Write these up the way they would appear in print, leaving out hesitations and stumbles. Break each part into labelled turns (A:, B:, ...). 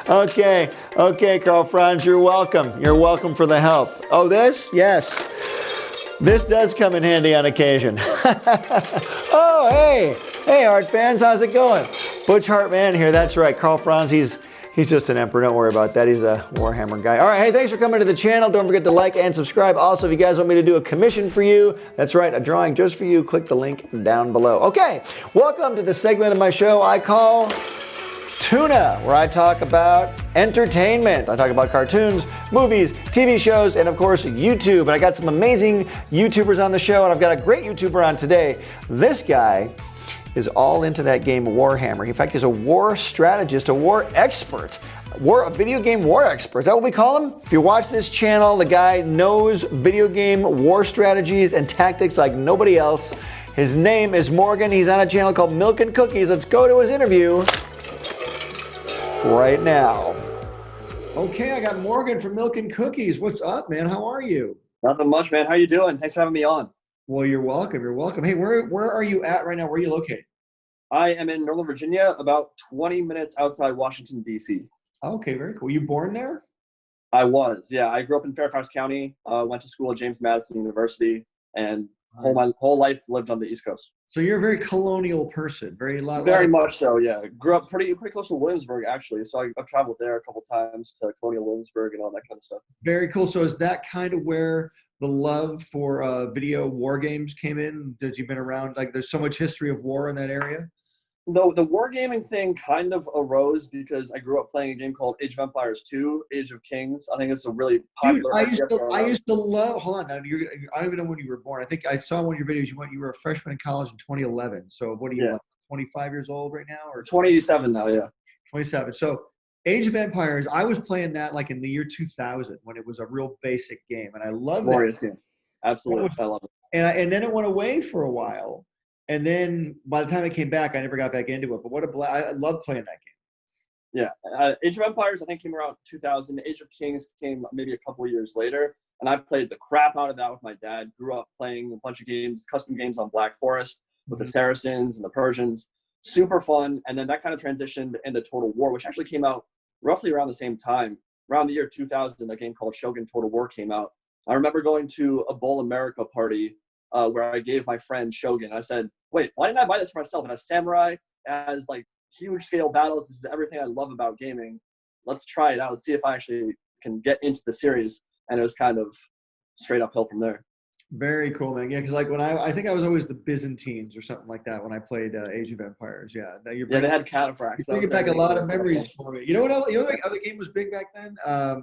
A: Okay, Carl Franz, you're welcome. You're welcome for the help. Oh, this? Yes. This does come in handy on occasion. Oh, hey. Hey, art fans, how's it going? Butch Hartman here. That's right. Carl Franz, he's just an emperor. Don't worry about that. He's a Warhammer guy. All right, hey, thanks for coming to the channel. Don't forget to like and subscribe. Also, if you guys want me to do a commission for you, that's right, a drawing just for you, click the link down below. Okay, welcome to the segment of my show I call TOONA, where I talk about entertainment. I talk about cartoons, movies, TV shows, and of course, YouTube. And I got some amazing YouTubers on the show, and I've got a great YouTuber on today. This guy is all into that game Warhammer. In fact, he's a war strategist, a war expert, a video game war expert. Is that what we call him? If you watch this channel, the guy knows video game war strategies and tactics like nobody else. His name is Morgan. He's on a channel called Milk and Cookies. Let's go to his interview right now. Okay, I got Morgan from Milk and Cookies. What's up, man? How are you?
B: Nothing much, man. How you doing? Thanks for having me on.
A: Well, you're welcome. You're welcome. Hey, where are you at right now? Where are you located?
B: I am in Northern Virginia, about 20 minutes outside Washington, D.C.
A: Okay, very cool. You born there?
B: I was, yeah. I grew up in Fairfax County, went to school at James Madison University, and my whole life lived on the East Coast.
A: So you're a very colonial person. Very
B: much so, yeah. Grew up pretty close to Williamsburg, actually. So I've traveled there a couple times to colonial Williamsburg and all that kind of stuff.
A: Very cool. So is that kind of where the love for video war games came in? That you've been around, like there's so much history of war in that area?
B: No, the wargaming thing kind of arose because I grew up playing a game called Age of Empires 2, Age of Kings. I think it's a really popular.
A: Dude, I used to love. Hold on, now I don't even know when you were born. I think I saw one of your videos. You were a freshman in college in 2011. So what are you, like 25 years old right now, or
B: 27 now? Yeah,
A: 27. So Age of Empires, I was playing that like in the year 2000 when it was a real basic game, and I loved
B: glorious
A: that
B: game. Absolutely, I love it.
A: And then it went away for a while. And then by the time it came back, I never got back into it. But what a blast. I love playing that
B: game. Yeah. Age of Empires, I think, came around 2000. Age of Kings came maybe a couple of years later. And I played the crap out of that with my dad. Grew up playing a bunch of games, custom games on Black Forest with the Saracens and the Persians. Super fun. And then that kind of transitioned into Total War, which actually came out roughly around the same time. Around the year 2000, a game called Shogun Total War came out. I remember going to a Bowl America party where I gave my friend Shogun. I said, wait, why didn't I buy this for myself? And as samurai, as like huge scale battles, this is everything I love about gaming. Let's try it out. Let's see if I actually can get into the series. And it was kind of straight uphill from there.
A: Very cool, man. Yeah, because like when I think I was always the Byzantines or something like that when I played Age of Empires. Yeah,
B: they had cataphracts.
A: You're bringing back a lot of memories for me. You know what other game was big back then?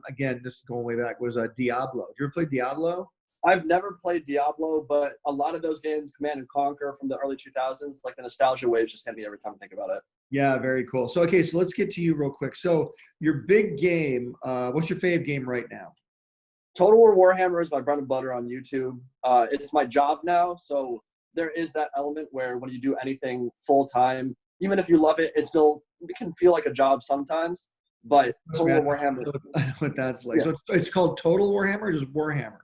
A: Again, this is going way back. Was Diablo. Did you ever play Diablo?
B: I've never played Diablo, but a lot of those games, Command and Conquer from the early 2000s, like the nostalgia waves just hit me every time I think about it.
A: Yeah, very cool. So, okay, so let's get to you real quick. So your big game, what's your fave game right now?
B: Total War Warhammer is my bread and butter on YouTube. It's my job now, so there is that element where when you do anything full-time, even if you love it, it can feel like a job sometimes, but Total War Warhammer.
A: I know what that's like. Yeah. So it's called Total Warhammer or just Warhammer?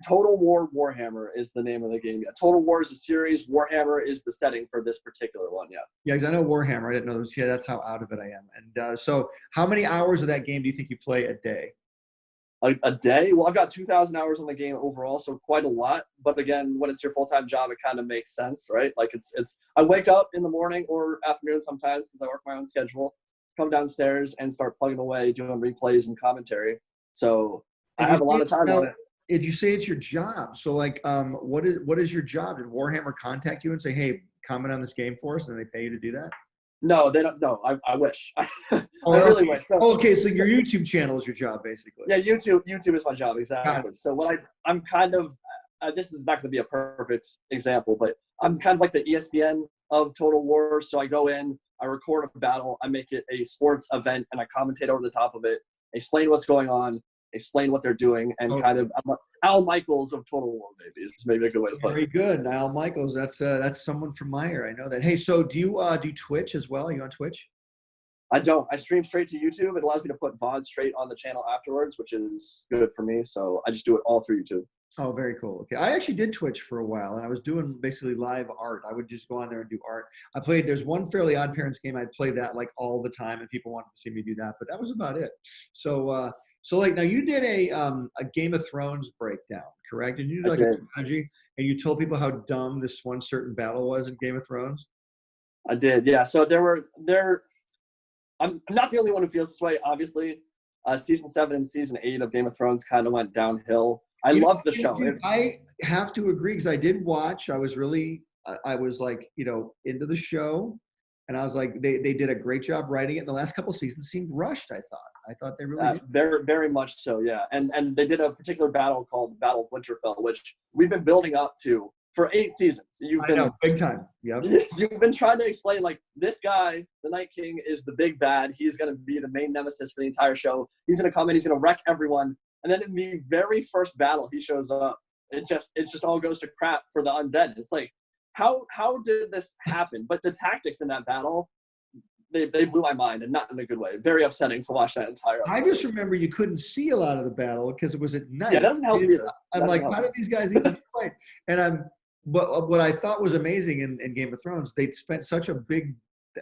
B: Total War Warhammer is the name of the game. Yeah, Total War is a series. Warhammer is the setting for this particular one. Yeah.
A: Yeah, because I know Warhammer. I didn't know this. Yeah, that's how out of it I am. And so, how many hours of that game do you think you play a day?
B: A day? Well, I've got 2,000 hours on the game overall, so quite a lot. But again, when it's your full-time job, it kind of makes sense, right? Like it's. I wake up in the morning or afternoon sometimes because I work my own schedule. Come downstairs and start plugging away, doing replays and commentary. So I have a lot of time on it.
A: Did you say it's your job? So like, what is your job? Did Warhammer contact you and say, hey, comment on this game for us, and they pay you to do that?
B: No, they don't. No, I wish. I
A: really wish. Okay, so your YouTube channel is your job, basically.
B: Yeah, YouTube is my job, exactly. So what I'm kind of, this is not going to be a perfect example, but I'm kind of like the ESPN of Total War. So I go in, I record a battle, I make it a sports event, and I commentate over the top of it, explain what's going on, explain what they're doing, and kind of Al Michaels of Total War, maybe is maybe a good way to put it.
A: Very good, Al Michaels. That's someone from my area. I know that. Hey, so do you do Twitch as well? Are you on Twitch?
B: I don't. I stream straight to YouTube. It allows me to put VOD straight on the channel afterwards, which is good for me. So I just do it all through YouTube.
A: Oh, very cool. Okay. I actually did Twitch for a while, and I was doing basically live art. I would just go on there and do art. There's one Fairly Odd Parents game. I'd play that like all the time, and people wanted to see me do that, but that was about it. So like now you did a Game of Thrones breakdown, correct? And you did
B: I
A: like a
B: did.
A: strategy, and you told people how dumb this one certain battle was in Game of Thrones.
B: I did. Yeah. So I'm not the only one who feels this way. Obviously, season 7 and season 8 of Game of Thrones kind of went downhill. I love the show.
A: Dude, I have to agree because I did watch. I was like, into the show, and I was like, they did a great job writing it. And the last couple seasons seemed rushed. I thought they really did.
B: Very, very much so. Yeah. And they did a particular battle called the Battle of Winterfell, which we've been building up to for 8 seasons.
A: I know, big time. Yep.
B: You've been trying to explain, like, this guy, the Night King, is the big bad. He's going to be the main nemesis for the entire show. He's going to come in. He's going to wreck everyone. And then in the very first battle he shows up, it just all goes to crap for the undead. It's like, how did this happen? But the tactics in that battle, they blew my mind, and not in a good way. Very upsetting to watch that entire episode.
A: I just remember you couldn't see a lot of the battle because it was at night.
B: Yeah, it doesn't help either.
A: I'm like, how did these guys even fight? But what I thought was amazing in Game of Thrones, they'd spent such a big,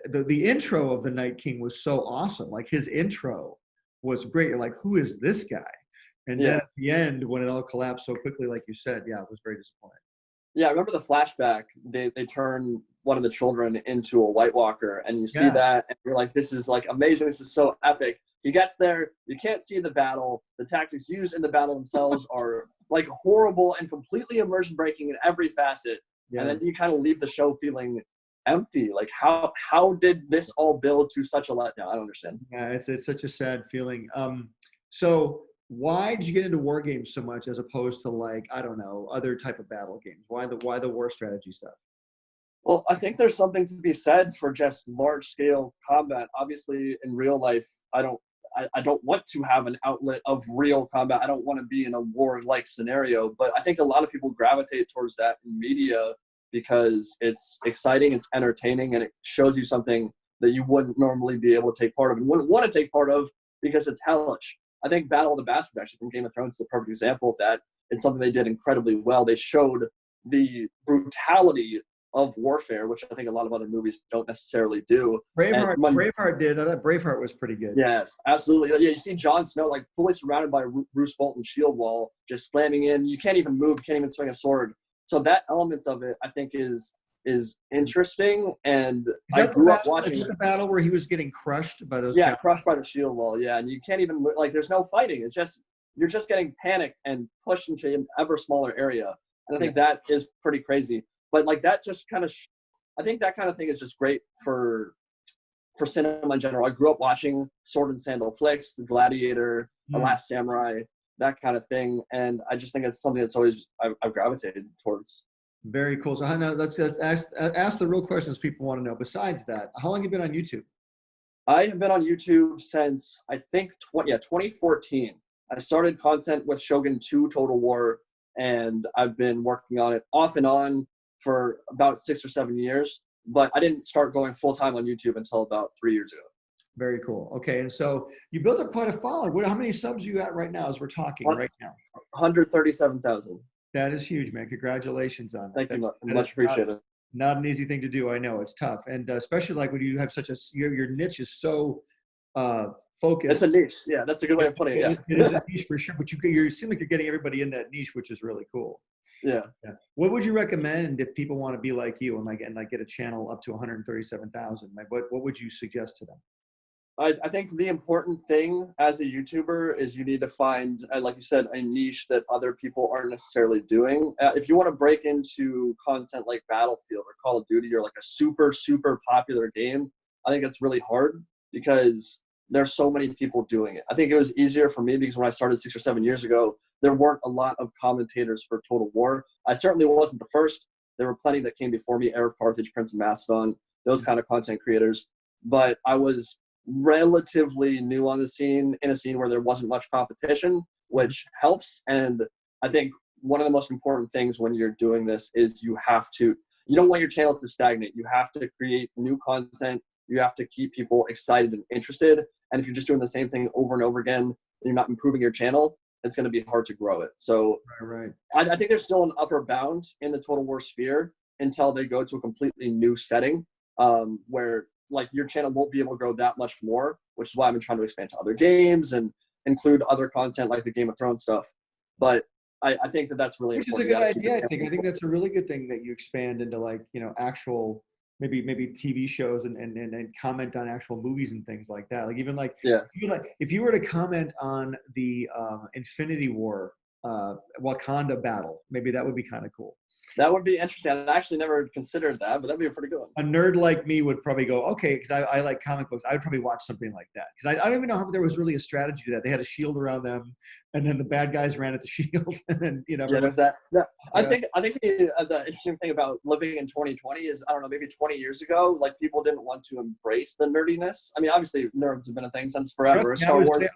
A: the intro of the Night King was so awesome. Like his intro was great. You're like, who is this guy? And then at the end, when it all collapsed so quickly, like you said, it was very disappointing.
B: Yeah, I remember the flashback. They turn one of the children into a White Walker, and you see that, and you're like, this is like amazing. This is so epic. He gets there. You can't see the battle. The tactics used in the battle themselves are like horrible and completely immersion breaking in every facet. Yeah. And then you kind of leave the show feeling empty. Like how did this all build to such a letdown? I don't understand.
A: Yeah, it's such a sad feeling. So why did you get into war games so much as opposed to, like, I don't know, other type of battle games? Why the war strategy stuff?
B: Well, I think there's something to be said for just large scale combat. Obviously, in real life, I don't want to have an outlet of real combat. I don't want to be in a war-like scenario. But I think a lot of people gravitate towards that in media because it's exciting, it's entertaining, and it shows you something that you wouldn't normally be able to take part of and wouldn't want to take part of because it's hellish. I think Battle of the Bastards, actually, from Game of Thrones, is a perfect example of that. It's something they did incredibly well. They showed the brutality of warfare, which I think a lot of other movies don't necessarily do.
A: Braveheart did. I thought Braveheart was pretty good.
B: Yes, absolutely. Yeah, you see Jon Snow like fully surrounded by Roose Bolton's shield wall, just slamming in. You can't even move. You can't even swing a sword. So that element of it, I think, is interesting. And I grew up watching
A: the battle where he was getting crushed by those.
B: Yeah, crushed by the shield wall. Yeah, and you can't even, like, there's no fighting. It's just you're just getting panicked and pushed into an ever smaller area. And I think that is pretty crazy. But like that just kind of, I think that kind of thing is just great for cinema in general. I grew up watching sword and sandal flicks, The Gladiator, The Last Samurai, that kind of thing. And I just think it's something that's always I've gravitated towards.
A: Very cool. So now let's ask the real questions people want to know. Besides that, how long have you been on YouTube?
B: I have been on YouTube since, I think, 2014. I started content with Shogun 2 Total War, and I've been working on it off and on for about 6 or 7 years, but I didn't start going full-time on YouTube until about 3 years ago.
A: Very cool. Okay, and so you built up quite a following. How many subs are you at right now as we're talking right now?
B: 137,000.
A: That is huge, man. Congratulations on that.
B: Thank you. Much appreciated.
A: Not an easy thing to do. I know it's tough. And especially like when you have your niche is so focused.
B: It's a niche. Yeah, that's a good way of putting it. Yeah.
A: It is a niche for sure, but you seem like you're getting everybody in that niche, which is really cool.
B: Yeah.
A: What would you recommend if people want to be like you and get a channel up to 137,000? Like what would you suggest to them?
B: I think the important thing as a YouTuber is you need to find, like you said, a niche that other people aren't necessarily doing. If you want to break into content like Battlefield or Call of Duty or like a super, super popular game, I think it's really hard because there's so many people doing it. I think it was easier for me because when I started 6 or 7 years ago, there weren't a lot of commentators for Total War. I certainly wasn't the first. There were plenty that came before me, Heir of Carthage, Prince of Macedon, those kind of content creators. But I was relatively new on the scene, in a scene where there wasn't much competition, which helps. And I think one of the most important things when you're doing this is you don't want your channel to stagnate. You have to create new content. You have to keep people excited and interested. And if you're just doing the same thing over and over again, and you're not improving your channel, it's going to be hard to grow it. So
A: Right.
B: I think there's still an upper bound in the Total War sphere until they go to a completely new setting, where like your channel won't be able to grow that much more, which is why I've been trying to expand to other games and include other content like the Game of Thrones stuff. But I think that that's really
A: Which is a
B: important.
A: good idea. I think that's a really good thing that you expand into, like, you know, actual maybe TV shows and comment on actual movies and things like that. Like even like if you were to comment on the Infinity War Wakanda battle, maybe that would be kind of cool.
B: That would be interesting. I actually never considered that, but that'd be a pretty good one.
A: A nerd like me would probably go, okay, because I like comic books. I would probably watch something like that. Because I don't even know how there was really a strategy to that. They had a shield around them, and then the bad guys ran at the shield, and then, you know.
B: Yeah, there's that. Yeah. I think the interesting thing about living in 2020 is, I don't know, maybe 20 years ago, like people didn't want to embrace the nerdiness. I mean, obviously nerds have been a thing since forever.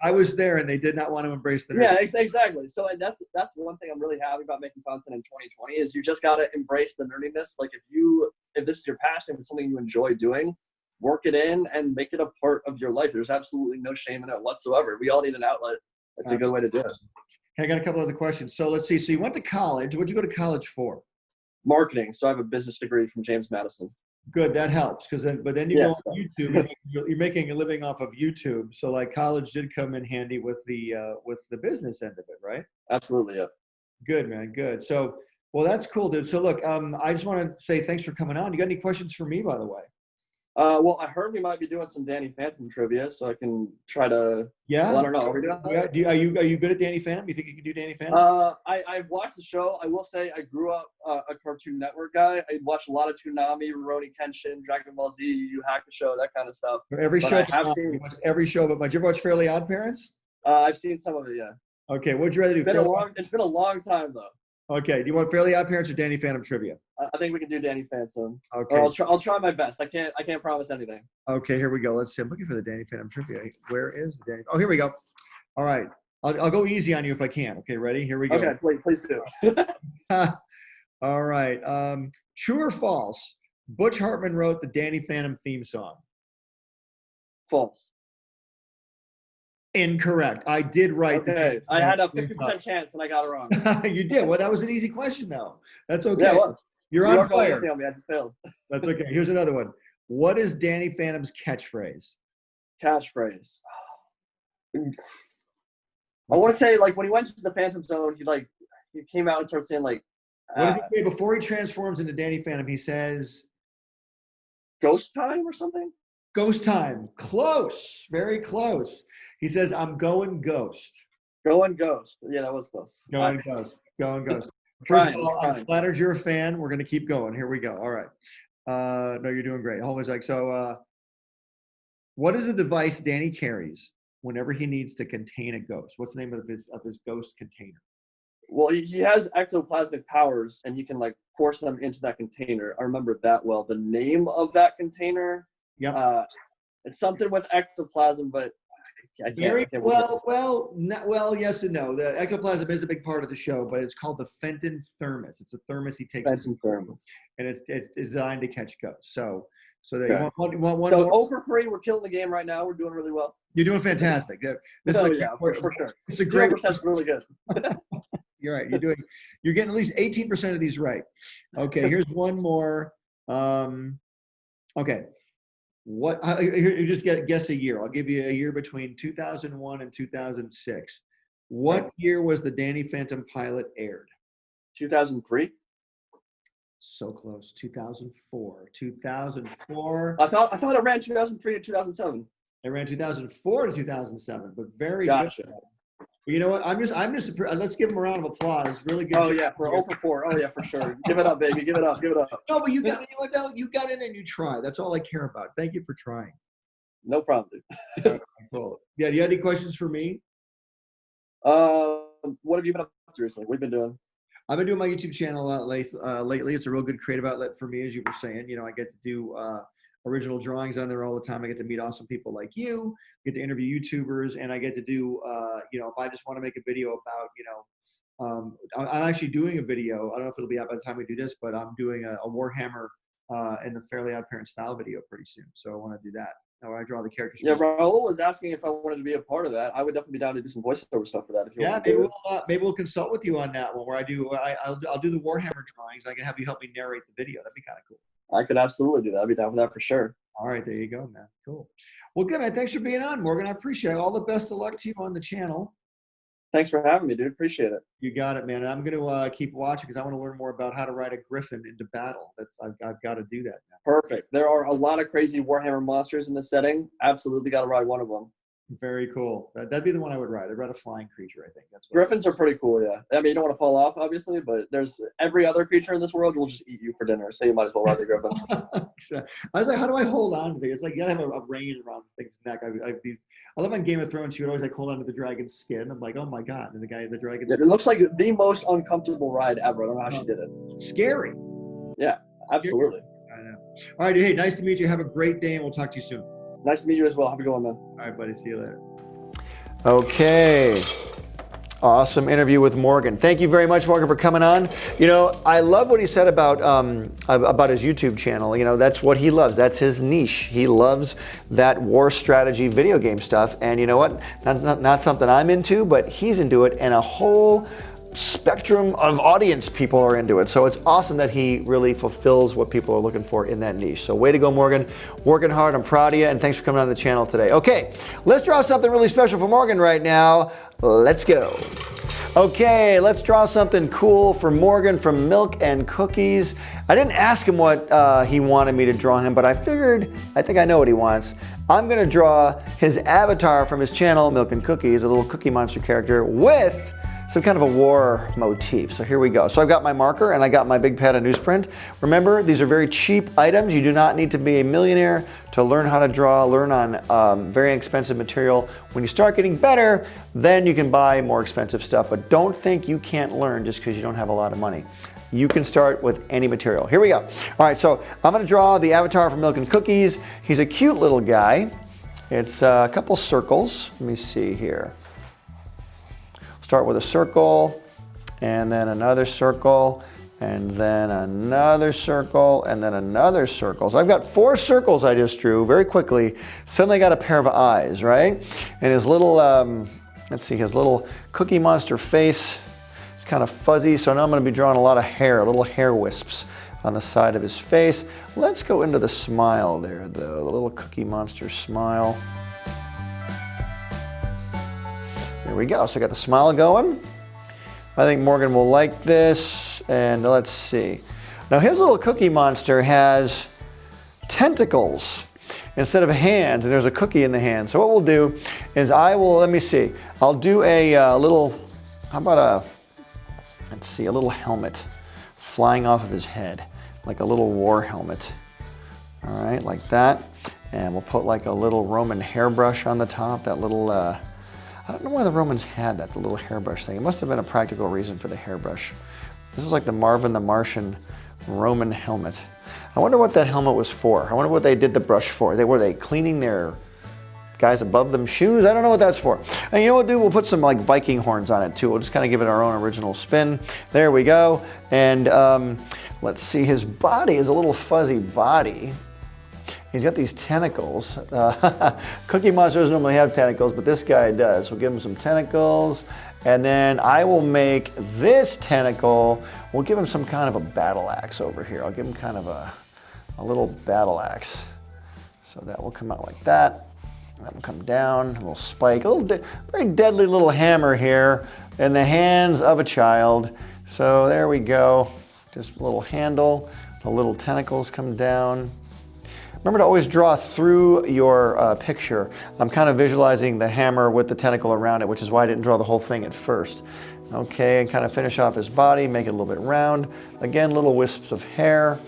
A: I was there, and they did not want to embrace the nerdiness.
B: Yeah, exactly. So that's one thing I'm really happy about making content in 2020 is you just got to embrace the nerdiness. Like if this is your passion, if it's something you enjoy doing, work it in and make it a part of your life. There's absolutely no shame in it whatsoever. We all need an outlet. That's a good way to do it.
A: Hey, I got a couple other questions. So let's see. So you went to college. What'd you go to college for?
B: Marketing. So I have a business degree from James Madison.
A: Good, that helps, because then you go on YouTube. You're making a living off of YouTube. So like college did come in handy with the business end of it, right?
B: Absolutely, yeah.
A: Good, man. Good. So, well, that's cool, dude. So look, I just want to say thanks for coming on. You got any questions for me, by the way?
B: Well, I heard we might be doing some Danny Phantom trivia, so I can try to.
A: Yeah.
B: Well, I don't know. Are we doing that?
A: Yeah. Are you good at Danny Phantom? You think you can do Danny Phantom?
B: I've watched the show. I will say I grew up a Cartoon Network guy. I watched a lot of Toonami, Rurouni Kenshin, Dragon Ball Z, Yu Yu Hakusho, that kind of stuff.
A: Every show. You watched every show, but did you ever watch Fairly Odd Parents?
B: I've seen some of it, yeah.
A: Okay, what'd you rather do?
B: It's been a long time though.
A: Okay, do you want Fairly Odd Parents or Danny Phantom trivia?
B: I think we can do Danny Phantom.
A: Okay.
B: Or I'll try my best. I can't promise anything.
A: Okay, here we go. Let's see. I'm looking for the Danny Phantom trivia. Where is the Danny? Oh, here we go. All right. I'll go easy on you if I can. Okay, ready? Here we go.
B: Okay, please do.
A: All right. True or false? Butch Hartman wrote the Danny Phantom theme song.
B: False.
A: Incorrect. I did write.
B: Okay, I had a 50% chance and I got it wrong.
A: You did. Well, that was an easy question, though. That's okay.
B: Yeah, well,
A: You're on fire.
B: I just failed.
A: That's okay. Here's another one. What is Danny Phantom's catchphrase?
B: Catchphrase. I want to say, like, when he went to the Phantom Zone, he came out and started saying, like,
A: what does he say before he transforms into Danny Phantom? He says,
B: "Ghost time" or something.
A: Ghost time. Close. Very close. He says, "I'm going ghost."
B: Going ghost. Yeah, that was close.
A: Going ghost. Going ghost. First of all, I'm flattered you're a fan. We're going to keep going. Here we go. All right. No, you're doing great. Hold on a sec. So, what is the device Danny carries whenever he needs to contain a ghost? What's the name of his ghost container?
B: Well, he has ectoplasmic powers, and he can, like, force them into that container. I remember that well. The name of that container, it's something with ectoplasm, but I can't.
A: Well, yes and no. The ectoplasm is a big part of the show, but it's called the Fenton thermos. It's a thermos he takes.
B: Fenton thermos.
A: And it's designed to catch ghosts. So
B: okay.
A: you want one
B: so
A: more?
B: 0 for 3, we're killing the game right now. We're doing really well.
A: You're doing fantastic. This
B: for sure.
A: It's a great.
B: 0%'s really good.
A: You're right. You're getting at least 18% of these right. Okay, here's one more. Okay. You just guess a year. I'll give you a year between 2001 and 2006. What year was the Danny Phantom pilot aired?
B: 2003.
A: So close. 2004. 2004.
B: I thought it ran 2003 to 2007.
A: It ran 2004 to 2007, but very
B: gotcha.
A: Good. You know what? I'm just. Let's give him a round of applause. Really good.
B: Oh yeah, for 0 for 4. Oh yeah, for sure. Give it up, baby. Give it up. Give it up.
A: No, but you got in there and you tried. That's all I care about. Thank you for trying.
B: No problem, dude.
A: Cool. Yeah. Do you have any questions for me?
B: What have you been up to recently? What have you been doing?
A: I've been doing my YouTube channel a lot lately. It's a real good creative outlet for me, as you were saying. You know, I get to do original drawings on there all the time. I get to meet awesome people like you, get to interview YouTubers, and I get to do, if I just want to make a video about, I'm actually doing a video. I don't know if it'll be out by the time we do this, but I'm doing a Warhammer in the Fairly Odd Parents style video pretty soon. So I want to do that. where I draw the characters.
B: Yeah, Raul was asking if I wanted to be a part of that. I would definitely be down to do some voiceover stuff for that. If you want to do it.
A: Maybe we'll consult with you on that one where I'll do the Warhammer drawings. I can have you help me narrate the video. That'd be kind of cool.
B: I could absolutely do that. I'd be down for that for sure.
A: All right, there you go, man. Cool. Well, good, man. Thanks for being on, Morgan. I appreciate it. All the best of luck to you on the channel.
B: Thanks for having me, dude. Appreciate it.
A: You got it, man. And I'm going to keep watching because I want to learn more about how to ride a griffin into battle. I've got to do that now.
B: Perfect. There are a lot of crazy Warhammer monsters in this setting. Absolutely got to ride one of them.
A: Very cool. That'd be the one I would ride. I'd ride a flying creature, I think.
B: Griffins are pretty cool, yeah. I mean, you don't want to fall off, obviously, but there's every other creature in this world will just eat you for dinner, so you might as well ride the griffin.
A: I was like, how do I hold on to things? It's like you gotta have a rein around things' neck. I love on Game of Thrones, you would always like hold on to the dragon's skin. I'm like, oh my god, and the dragon's
B: It looks like the most uncomfortable ride ever. I don't know how she did it.
A: Scary.
B: Yeah, absolutely.
A: I know. All right, dude, hey, nice to meet you. Have a great day, and we'll talk to you soon.
B: Nice to meet you as well. Have a good one, man.
A: All right, buddy. See you later. Okay. Awesome interview with Morgan. Thank you very much, Morgan, for coming on. You know, I love what he said about his YouTube channel. You know, that's what he loves. That's his niche. He loves that war strategy video game stuff. And you know what? Not something I'm into, but he's into it, and a whole spectrum of audience people are into it. So it's awesome that he really fulfills what people are looking for in that niche. So way to go, Morgan. Working hard. I'm proud of you, and thanks for coming on the channel today. Okay, let's draw something really special for Morgan right now. Let's go. Okay, let's draw something cool for Morgan from Milk and Cookies. I didn't ask him what he wanted me to draw him, but I think I know what he wants. I'm gonna draw his avatar from his channel, Milk and Cookies, a little Cookie Monster character with some kind of a war motif. So here we go. So I've got my marker and I got my big pad of newsprint. Remember, these are very cheap items. You do not need to be a millionaire to learn how to draw, learn on very expensive material. When you start getting better, then you can buy more expensive stuff, but don't think you can't learn just because you don't have a lot of money. You can start with any material. Here we go. All right, so I'm gonna draw the avatar from Milk and Cookies. He's a cute little guy. It's a couple circles. Let me see here. Start with a circle, and then another circle, and then another circle, and then another circle. So I've got 4 circles I just drew very quickly. Suddenly I got a pair of eyes, right? And his little, let's see, his little Cookie Monster face is kind of fuzzy, so now I'm gonna be drawing a lot of hair, little hair wisps on the side of his face. Let's go into the smile there, though, the little Cookie Monster smile. There we go. So I got the smile going. I think Morgan will like this. And let's see. Now his little Cookie Monster has tentacles instead of hands, and there's a cookie in the hand. So what we'll do is let me see. I'll do a little, how about let's see, a little helmet flying off of his head, like a little war helmet. All right, like that. And we'll put like a little Roman hairbrush on the top, that little, I don't know why the Romans had that, the little hairbrush thing. It must have been a practical reason for the hairbrush. This is like the Marvin the Martian Roman helmet. I wonder what that helmet was for. I wonder what they did the brush for. Were they cleaning their guys above them shoes? I don't know what that's for. And you know what, dude? We'll put some like Viking horns on it too. We'll just kind of give it our own original spin. There we go. And let's see, his body is a little fuzzy body. He's got these tentacles. Cookie Monster doesn't normally have tentacles, but this guy does. We'll give him some tentacles, and then I will make this tentacle, we'll give him some kind of a battle axe over here. I'll give him kind of a little battle axe. So that will come out like that. That will come down, a little spike, a little very deadly little hammer here in the hands of a child. So there we go. Just a little handle, the little tentacles come down. Remember to always draw through your picture. I'm kind of visualizing the hammer with the tentacle around it, which is why I didn't draw the whole thing at first. Okay, and kind of finish off his body, make it a little bit round. Again, little wisps of hair.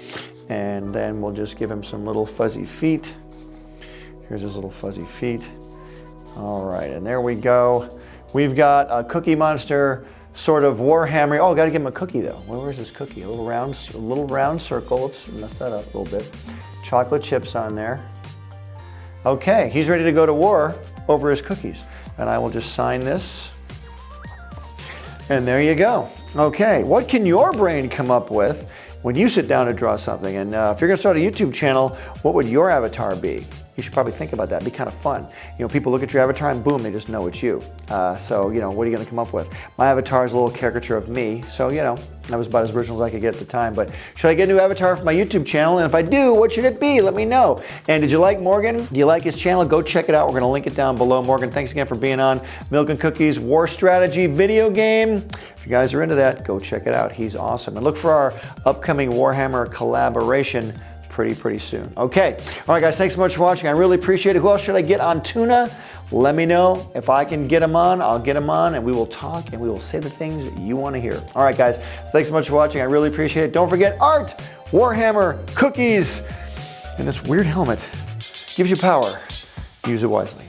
A: And then we'll just give him some little fuzzy feet. Here's his little fuzzy feet. All right, and there we go. We've got a Cookie Monster sort of Warhammer. Oh, gotta give him a cookie though. Where's his cookie? A little round circle. Oops, messed that up a little bit. Chocolate chips on there. Okay, he's ready to go to war over his cookies. And I will just sign this. And there you go. Okay, what can your brain come up with when you sit down to draw something? And if you're gonna start a YouTube channel, what would your avatar be? You should probably think about that. It'd be kind of fun. You know, people look at your avatar and boom, they just know it's you. So, you know, what are you gonna come up with? My avatar is a little caricature of me, so, you know, that was about as original as I could get at the time. But should I get a new avatar for my YouTube channel? And if I do, what should it be? Let me know. And did you like Morgan? Do you like his channel? Go check it out. We're gonna link it down below. Morgan, thanks again for being on Milk and Cookies War Strategy video game. If you guys are into that, go check it out. He's awesome. And look for our upcoming Warhammer collaboration pretty soon. Okay, all right guys, thanks so much for watching. I really appreciate it. Who else should I get on TOONA? Let me know. If I can get them on, I'll get them on and we will talk and we will say the things that you want to hear. All right guys, thanks so much for watching. I really appreciate it. Don't forget art, Warhammer, cookies, and this weird helmet gives you power. Use it wisely.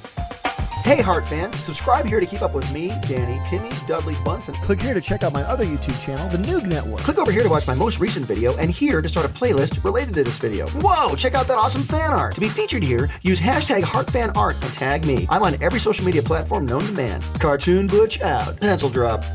A: Hey Heart fans, subscribe here to keep up with me, Danny, Timmy, Dudley, Bunsen.
C: Click here to check out my other YouTube channel, the NOOG Network.
A: Click over here to watch my most recent video and here to start a playlist related to this video. Whoa, check out that awesome fan art. To be featured here, use hashtag HeartFanArt and tag me. I'm on every social media platform known to man. Cartoon Butch out. Pencil drop.